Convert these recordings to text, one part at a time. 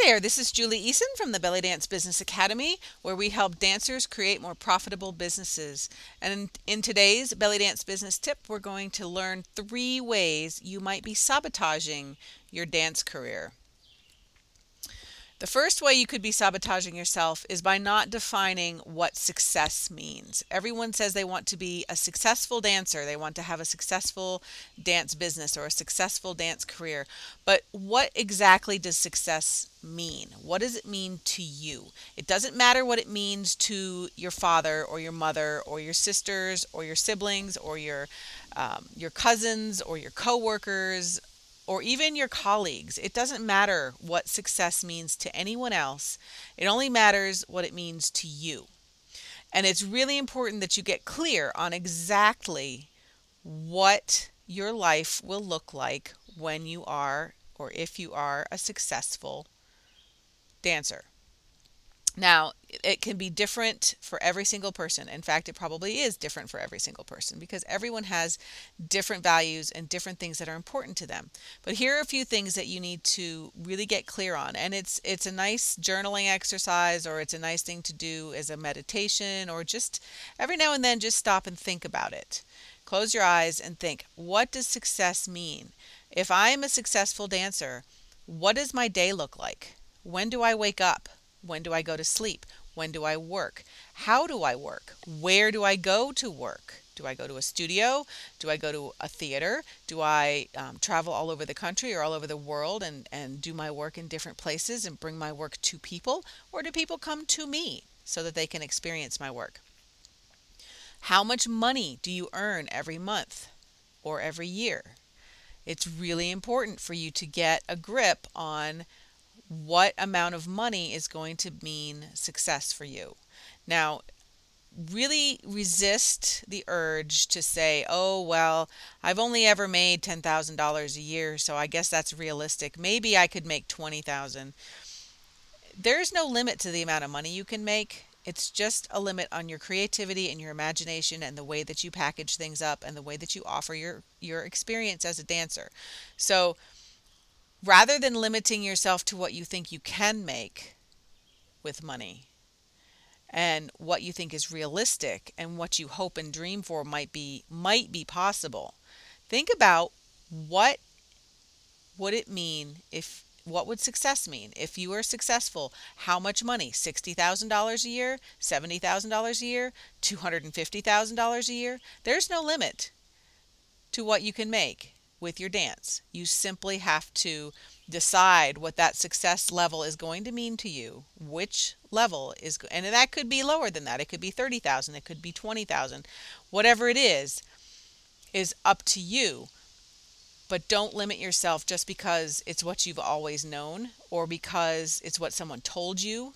there, this is Julie Eason from the Belly Dance Business Academy, where we help dancers create more profitable businesses. And in today's Belly Dance Business Tip, we're going to learn 3 ways you might be sabotaging your dance career. The first way you could be sabotaging yourself is by not defining what success means. Everyone says they want to be a successful dancer. They want to have a successful dance business or a successful dance career. But what exactly does success mean? What does it mean to you? It doesn't matter what it means to your father or your mother or your sisters or your siblings or your cousins or your coworkers or even your colleagues. It doesn't matter what success means to anyone else. It only matters what it means to you. And it's really important that you get clear on exactly what your life will look like when you are, or if you are, a successful dancer. Now, it can be different for every single person. In fact, it probably is different for every single person because everyone has different values and different things that are important to them. But here are a few things that you need to really get clear on. And it's a nice journaling exercise, or it's a nice thing to do as a meditation, or just every now and then just stop and think about it. Close your eyes and think, what does success mean? If I am a successful dancer, what does my day look like? When do I wake up? When do I go to sleep? When do I work? How do I work? Where do I go to work? Do I go to a studio? Do I go to a theater? Do I travel all over the country or all over the world and do my work in different places and bring my work to people? Or do people come to me so that they can experience my work? How much money do you earn every month or every year? It's really important for you to get a grip on what amount of money is going to mean success for you. Now, really resist the urge to say, oh, well, I've only ever made $10,000 a year, so I guess that's realistic. Maybe I could make $20,000. There's no limit to the amount of money you can make. It's just a limit on your creativity and your imagination and the way that you package things up and the way that you offer your experience as a dancer. So rather than limiting yourself to what you think you can make with money and what you think is realistic and what you hope and dream for might be possible, think about what would it mean what would success mean? If you were successful, how much money? $60,000 a year, $70,000 a year, $250,000 a year? There's no limit to what you can make with your dance. You simply have to decide what that success level is going to mean to you, which level is, and that could be lower than that. It could be 30,000, it could be 20,000. Whatever it is up to you. But don't limit yourself just because it's what you've always known or because it's what someone told you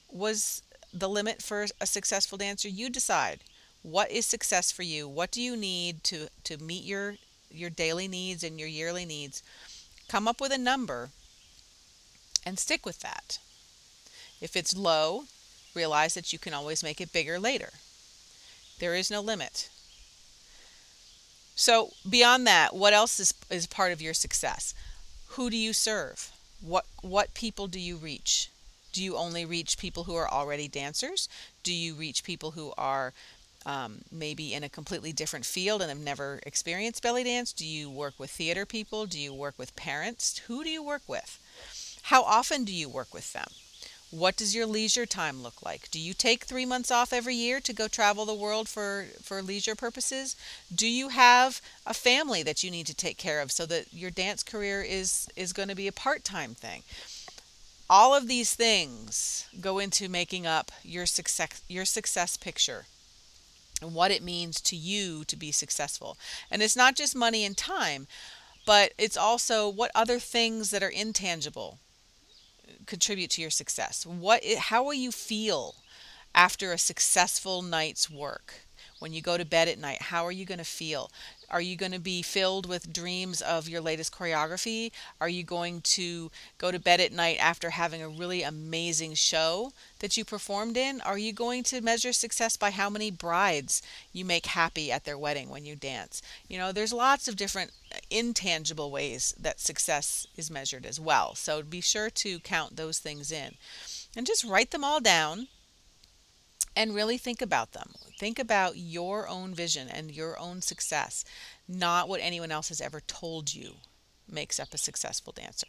was the limit for a successful dancer. You decide what is success for you. What do you need to meet your daily needs and your yearly needs? Come up with a number and stick with that. If it's low, realize that you can always make it bigger later. There is no limit. So beyond that, what else is part of your success? Who do you serve? What people do you reach? Do you only reach people who are already dancers? Do you reach people who are maybe in a completely different field and have never experienced belly dance? Do you work with theater people? Do you work with parents? Who do you work with? How often do you work with them? What does your leisure time look like? Do you take 3 months off every year to go travel the world for leisure purposes? Do you have a family that you need to take care of so that your dance career is going to be a part-time thing? All of these things go into making up your success picture and what it means to you to be successful. And it's not just money and time, but it's also what other things that are intangible contribute to your success. How will you feel after a successful night's work? When you go to bed at night, how are you going to feel? Are you going to be filled with dreams of your latest choreography? Are you going to go to bed at night after having a really amazing show that you performed in? Are you going to measure success by how many brides you make happy at their wedding when you dance? There's lots of different intangible ways that success is measured as well. So be sure to count those things in and just write them all down and really think about them. Think about your own vision and your own success, not what anyone else has ever told you makes up a successful dancer.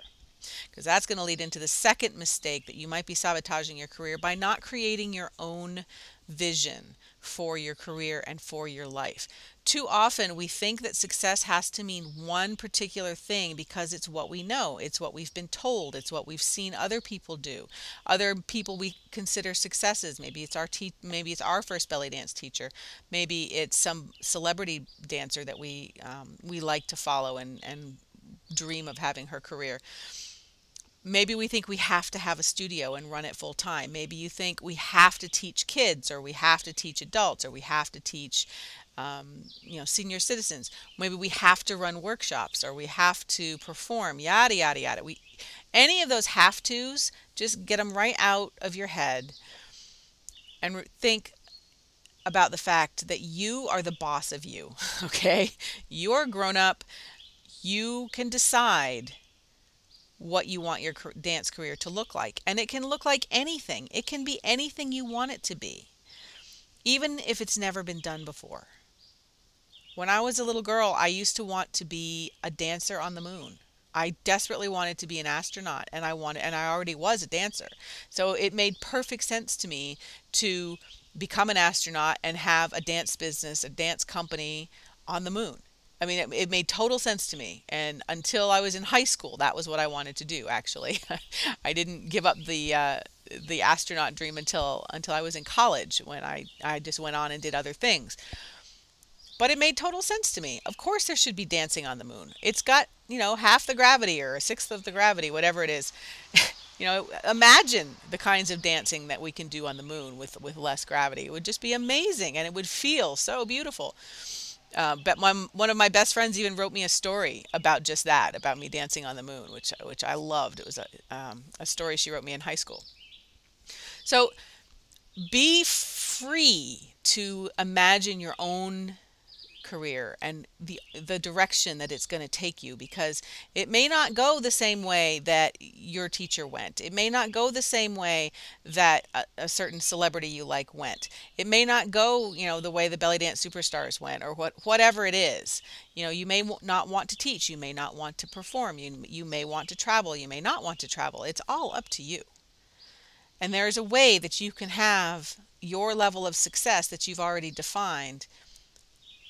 Because that's going to lead into the second mistake, that you might be sabotaging your career by not creating your own vision for your career and for your life. Too often we think that success has to mean one particular thing because it's what we know, it's what we've been told, it's what we've seen other people do, other people we consider successes. Maybe it's our first belly dance teacher, maybe it's some celebrity dancer that we like to follow and dream of having her career. Maybe we think we have to have a studio and run it full time. Maybe you think we have to teach kids, or we have to teach adults, or we have to teach senior citizens. Maybe we have to run workshops, or we have to perform, yada, yada, yada. Any of those have tos, just get them right out of your head and think about the fact that you are the boss of you, okay? You're grown up. You can decide what you want your dance career to look like. And it can look like anything. It can be anything you want it to be, even if it's never been done before. When I was a little girl, I used to want to be a dancer on the moon. I desperately wanted to be an astronaut, and I already was a dancer. So it made perfect sense to me to become an astronaut and have a dance business, a dance company on the moon. I mean, it made total sense to me. And until I was in high school, that was what I wanted to do, actually. I didn't give up the astronaut dream until I was in college, when I just went on and did other things. But it made total sense to me. Of course there should be dancing on the moon. It's got, half the gravity or a sixth of the gravity, whatever it is. Imagine the kinds of dancing that we can do on the moon with less gravity. It would just be amazing, and it would feel so beautiful. But one of my best friends even wrote me a story about just that, about me dancing on the moon, which I loved. It was a story she wrote me in high school. So be free to imagine your own career and the direction that it's going to take you, because it may not go the same way that your teacher went. It may not go the same way that a certain celebrity you like went. It may not go, the way the belly dance superstars went, or whatever it is. You may not want to teach. You may not want to perform. You may want to travel. You may not want to travel. It's all up to you. And there is a way that you can have your level of success that you've already defined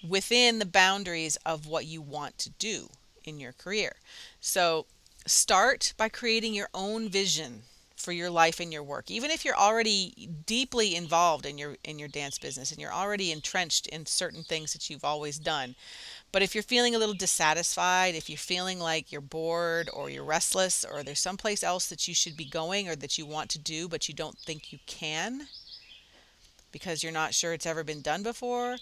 within the boundaries of what you want to do in your career. So start by creating your own vision for your life and your work. Even if you're already deeply involved in your dance business and you're already entrenched in certain things that you've always done. But if you're feeling a little dissatisfied, if you're feeling like you're bored or you're restless, or there's someplace else that you should be going or that you want to do but you don't think you can because you're not sure it's ever been done before,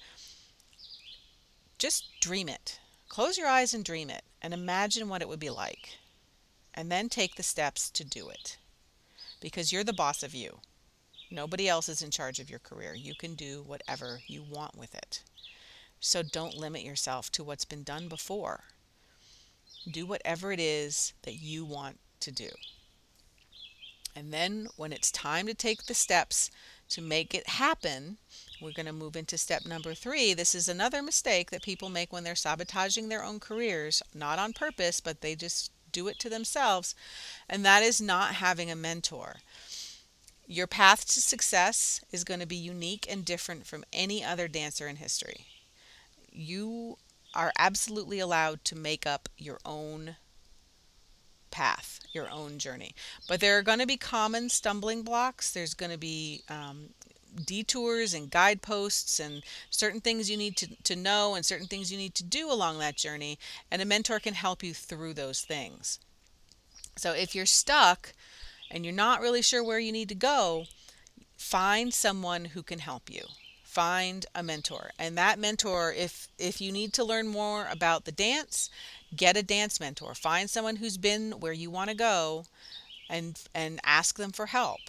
just dream it. Close your eyes and dream it and imagine what it would be like. And then take the steps to do it. Because you're the boss of you. Nobody else is in charge of your career. You can do whatever you want with it. So don't limit yourself to what's been done before. Do whatever it is that you want to do. And then when it's time to take the steps to make it happen, we're going to move into step number 3. This is another mistake that people make when they're sabotaging their own careers, not on purpose, but they just do it to themselves, and that is not having a mentor. Your path to success is going to be unique and different from any other dancer in history. You are absolutely allowed to make up your own path, your own journey. But there are going to be common stumbling blocks. There's going to be detours and guideposts and certain things you need to know and certain things you need to do along that journey, and a mentor can help you through those things. So if you're stuck and you're not really sure where you need to go, find someone who can help you. find a mentor. And that mentor, if you need to learn more about the dance, get a dance mentor. Find someone who's been where you want to go and ask them for help.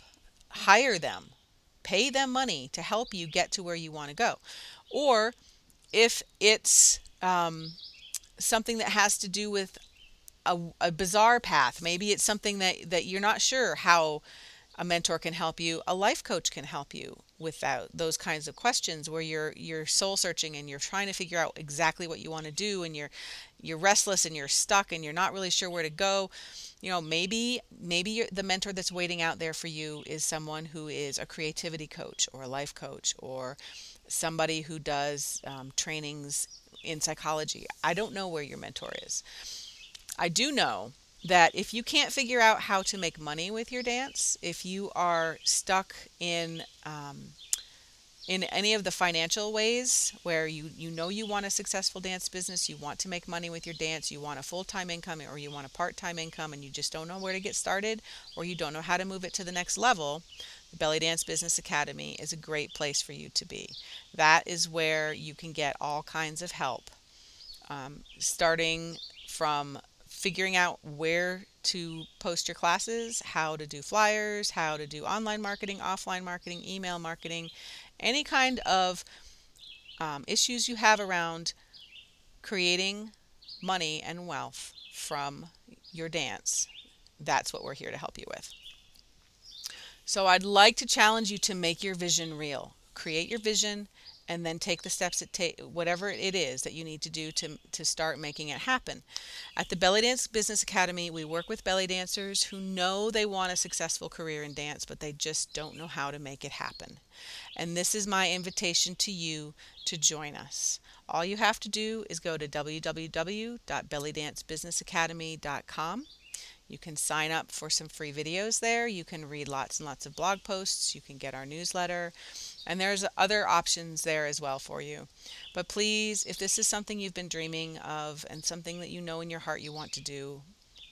Hire them. Pay them money to help you get to where you want to go. Or if it's something that has to do with a bizarre path, maybe it's something that you're not sure how a mentor can help you, a life coach can help you with those kinds of questions where you're soul searching and you're trying to figure out exactly what you want to do, and you're restless and you're stuck and you're not really sure where to go. Maybe the mentor that's waiting out there for you is someone who is a creativity coach or a life coach, or somebody who does trainings in psychology. I don't know where your mentor is. I do know that if you can't figure out how to make money with your dance, if you are stuck in any of the financial ways where you know you want a successful dance business, you want to make money with your dance, you want a full-time income or you want a part-time income, and you just don't know where to get started, or you don't know how to move it to the next level, the Belly Dance Business Academy is a great place for you to be. That is where you can get all kinds of help, starting from figuring out where to post your classes, how to do flyers, how to do online marketing, offline marketing, email marketing, any kind of issues you have around creating money and wealth from your dance. That's what we're here to help you with. So I'd like to challenge you to make your vision real. Create your vision and then take the steps whatever it is that you need to do to start making it happen. At the Belly Dance Business Academy, we work with belly dancers who know they want a successful career in dance, but they just don't know how to make it happen. And this is my invitation to you to join us. All you have to do is go to www.bellydancebusinessacademy.com. You can sign up for some free videos there. You can read lots and lots of blog posts. You can get our newsletter. And there's other options there as well for you. But please, if this is something you've been dreaming of and something that you know in your heart you want to do,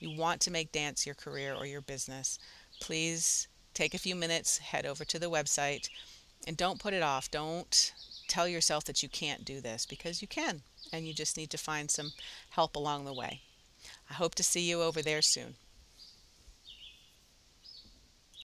you want to make dance your career or your business, please take a few minutes, head over to the website, and don't put it off. Don't tell yourself that you can't do this, because you can, and you just need to find some help along the way. I hope to see you over there soon.